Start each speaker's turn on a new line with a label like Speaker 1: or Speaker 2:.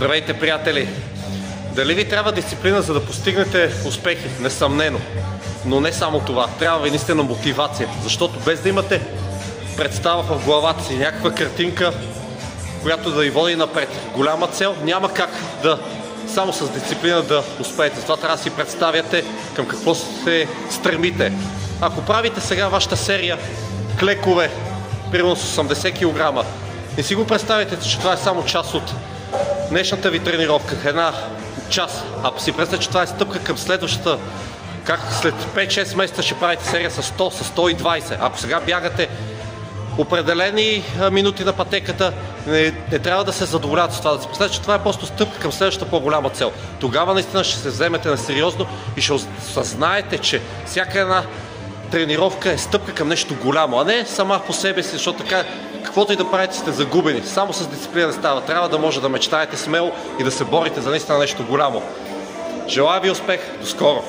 Speaker 1: Здравейте, приятели! Дали ви трябва дисциплина, за да постигнете успехи? Несъмнено. Но не само това. Трябва ви наистина мотивация. Защото без да имате представа в главата си, някаква картинка, която да ви води напред, голяма цел, няма как да само с дисциплина да успеете. Затова трябва да си представяте към какво се стремите. Ако правите сега вашата серия клекове, примерно с 80 кг, не си го представяте, че това е само част от днешната ви тренировка, една част. Ако си представите, че това е стъпка към следващата, как след 5-6 месеца ще правите серия с 100, с 120. Ако сега бягате определени минути на пътеката, не трябва да се задоволявате с това. Да си представите, че това е просто стъпка към следващата по-голяма цел. Тогава наистина ще се вземете на сериозно и ще осъзнаете, че всяка една тренировка е стъпка към нещо голямо, а не сама по себе си, защото така каквото и да правите сте загубени. Само с дисциплина не става. Трябва да може да мечтаете смело и да се борите за наистина нещо голямо. Желая ви успех! До скоро!